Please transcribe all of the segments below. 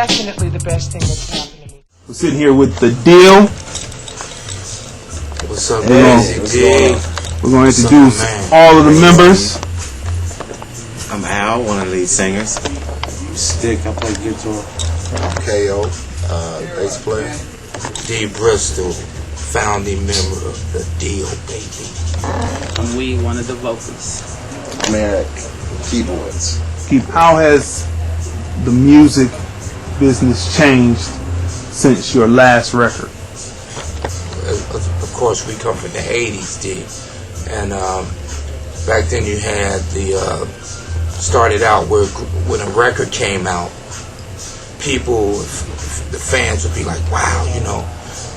definitely the best thing that's happened to me. We're sitting here with the Deele. What's up, Crazy Dee? We're going to introduce all of the members. I'm Al, one of the lead singers. Stick, I play guitar. Kayo, bass player. Dee Bristol, founding member of the Deele, baby. I'm Wee, one of the vocals. Meric, keyboards. How has the music business changed since your last record? Of course, we come from the 80s, Dee. And back then you had the, started out where when a record came out, people, the fans would be like, wow, you know,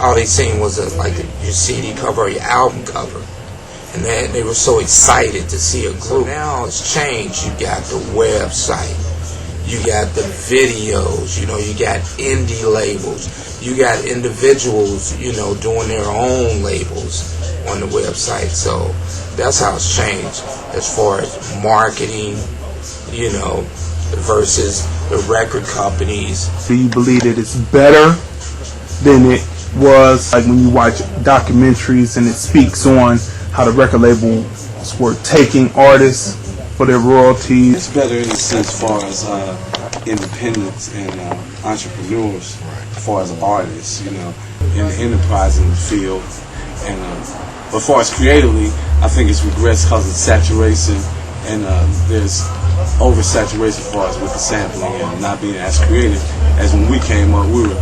all they seen was like your CD cover or your album cover. And they were so excited to see a group. So now it's changed. You got the website. You got the videos. You know, you got indie labels. You got individuals, you know, doing their own labels on the website. So that's how it's changed as far as marketing, you know, versus the record companies. Do you believe that it's better than it was like when you watch documentaries and it speaks on how the record labels were taking artists for their royalties? It's better in the sense as far as independents and entrepreneurs, as far as artists, you know, in the enterprise in the field. And but as far as creatively, I think it's regressed because of saturation, and there's oversaturation as far as with the sampling and not being as creative as when we came up. We were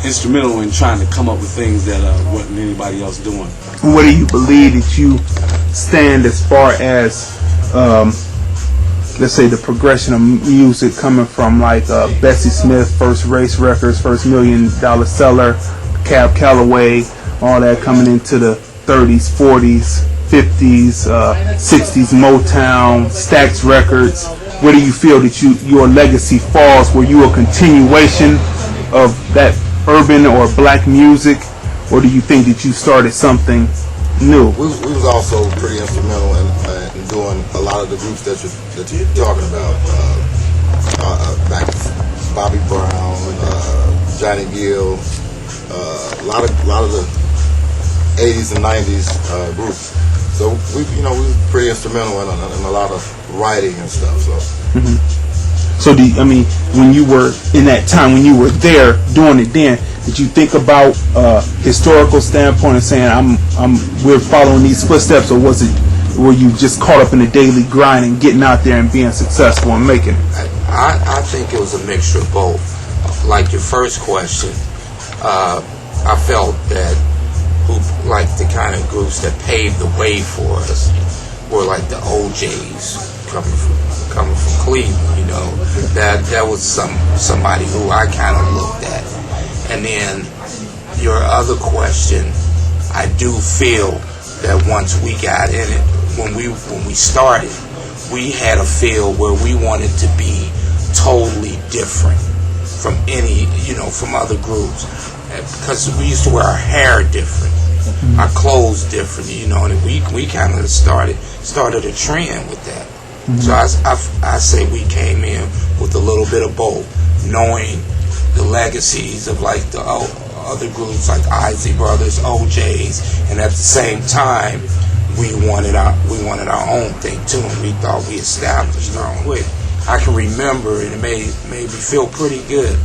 instrumental in trying to come up with things that wasn't anybody else doing. What do you believe that you stand as far as, let's say, the progression of music coming from like Bessie Smith, First Race Records, first $1 million seller, Cab Calloway, all that coming into the 30s, 40s, 50s, 60s, Motown, Stax Records? Where do you feel that your legacy falls? Were you a continuation of that urban or black music, or do you think that you started something new? We was also pretty instrumental in doing a lot of the groups that you're talking about. Back Bobby Brown, Johnny Gill, a lot of the 80s and 90s groups. So we were pretty instrumental in a lot of writing and stuff. So. Mm-hmm. So when you were in that time, when you were there doing it then, did you think about historical standpoint and saying we're following these footsteps, or were you just caught up in the daily grind and getting out there and being successful and making it? I think it was a mixture of both. Like your first question, I felt that like the kind of groups that paved the way for us were like the OJs coming from Cleveland, you know. That was somebody who I kind of looked at. And then your other question, I do feel that once we got in it, when we started, we had a feel where we wanted to be totally different from from other groups, because we used to wear our hair different, our clothes different, you know, and we kind of started a trend with that. So I say we came in with a little bit of both, knowing the legacies of like the other groups like Isley Brothers, OJs, and at the same time we wanted our own thing too, and we thought we established our own way. I can remember, and it made me feel pretty good.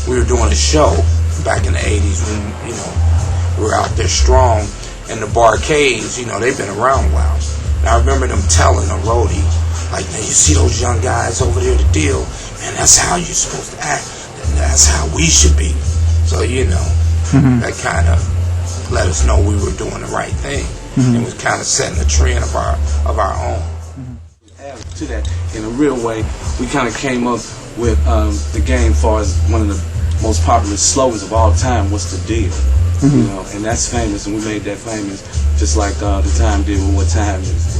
We were doing a show back in the 80s when we were out there strong, and the Barcades, they've been around a while. And I remember them telling a roadie, like, man, you see those young guys over there to Deele, man, that's how you're supposed to act. That's how we should be. So, that kind of let us know we were doing the right thing. And was kind of setting a trend of our own. Add to that, in a real way, we kind of came up with the game as far as one of the most popular slogans of all time, what's the deal? And that's famous, and we made that famous, just like the time did with What Time Is.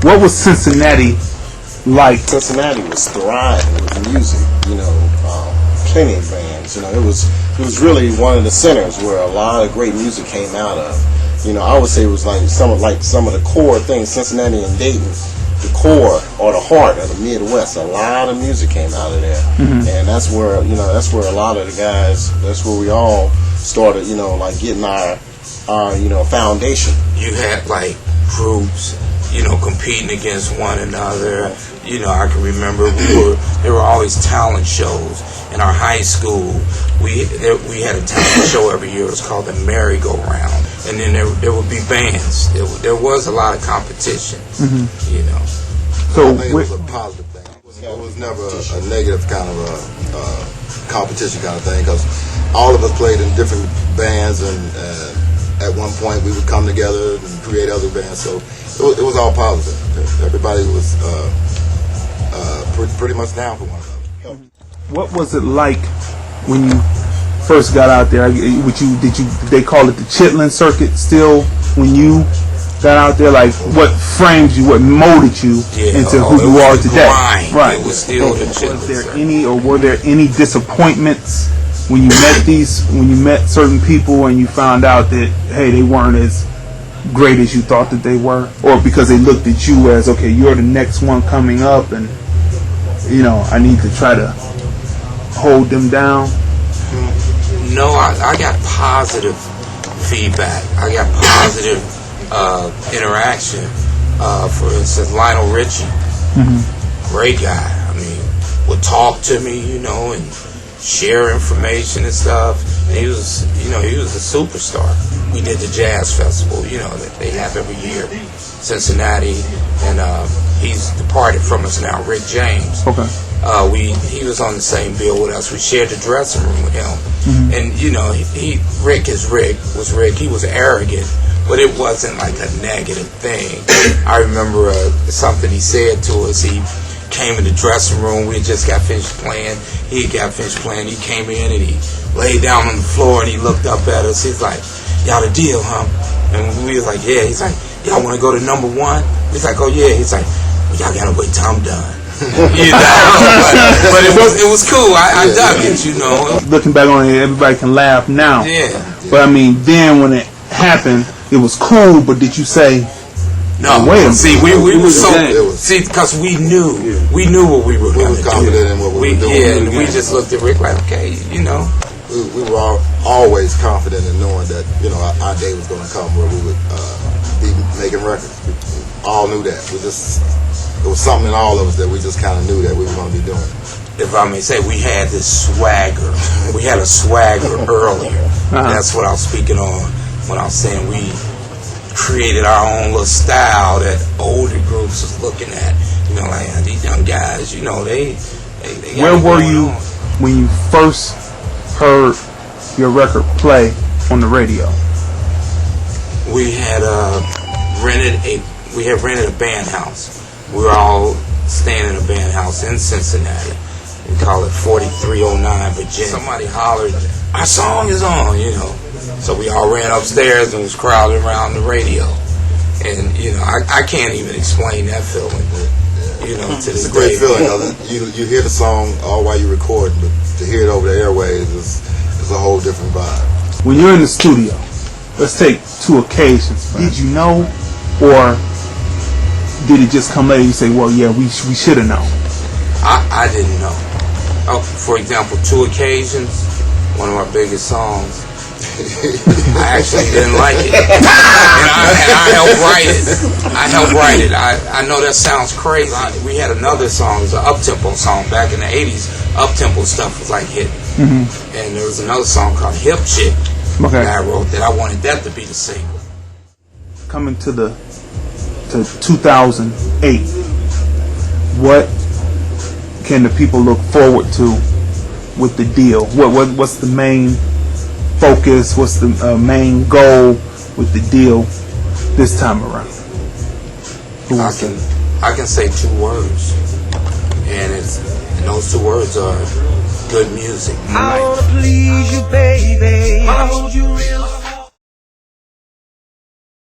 What was Cincinnati like? Cincinnati was thriving with music, plenty of bands. It was really one of the centers where a lot of great music came out of. I would say it was like some of the core things. Cincinnati and Dayton the core or the heart of the Midwest. A lot of music came out of there, and that's where a lot of the guys. That's where we all started. Like getting our foundation. You had like groups, competing against one another. I can remember there were always talent shows in our high school. We had a talent show every year. It was called the Meric, and then there would be bands. There was a lot of competition. So I think it was a positive thing. It was never a negative kind of a competition kind of thing, because all of us played in different bands, and at one point we would come together and create other bands. So it was all positive. Everybody was pretty much down for one another. what was it like when you first got out there? Did they call it the chitlin circuit still when you got out there? Like, what framed you, what molded you into who you are today? Right. It was still the chitlin circuit. Were there any disappointments when you met certain people and you found out that, hey, they weren't as great as you thought that they were, or because they looked at you as, okay, you're the next one coming up, and I need to try to hold them down? No, I got positive feedback. I got positive interaction. For instance, Lionel Richie, great guy. I mean, would talk to me, and share information and stuff. And he was a superstar. We did the jazz festival, that they have every year, Cincinnati, and he's departed from us now, Rick James. Okay. He was on the same bill with us. We shared the dressing room with him, and Rick was Rick. He was arrogant, but it wasn't like a negative thing. I remember something he said to us. He came in the dressing room. We had just got finished playing. He got finished playing. He came in and he laid down on the floor and he looked up at us. He's like, "Y'all the Deele, huh?" And we was like, "Yeah." He's like, "Y'all want to go to number one?" He's like, "Oh yeah." He's like, "Well, y'all gotta wait till I'm done." But it was cool. I dug it, Looking back on it, everybody can laugh now. Yeah. But I mean, then when it happened, it was cool. But did you say, no? Wait a minute. See, we were because we knew what we were going to do. Confident in what we were doing. Yeah, and we just looked at Rick like, okay, We were always confident in knowing that our day was going to come where we would be making records. We all knew that. It was something in all of us that we just kind of knew that we were going to be doing. If I may say, we had this swagger. We had a swagger earlier. That's what I was speaking on when I was saying we created our own little style that older groups was looking at. Like these young guys, they where were you when you first heard your record play on the radio? We had rented a band house. We were all staying in a band house in Cincinnati. We call it 4309 Virginia. Somebody hollered, "Our song is on," So we all ran upstairs and was crowded around the radio. And I can't even explain that feeling. To it's a great feeling. You hear the song all while you're recording, but to hear it over the airwaves is a whole different vibe. When you're in the studio, let's take two occasions. Did you know, or did it just come later? You say, "Well, yeah, we should have known." I didn't know. For example, two occasions. One of our biggest songs. I actually didn't like it, and I helped write it. I know that sounds crazy. We had another song, it was an up-tempo song back in the 80s. Up-tempo stuff was like hitting, and there was another song called "Hip Chick" that I wrote that I wanted that to be the single. Coming to 2008, what can the people look forward to with the Deele? What's the main focus? What's the main goal with the Deele this time around? I can say two words, and those two words are good music. I wanna please you, baby. I hold you real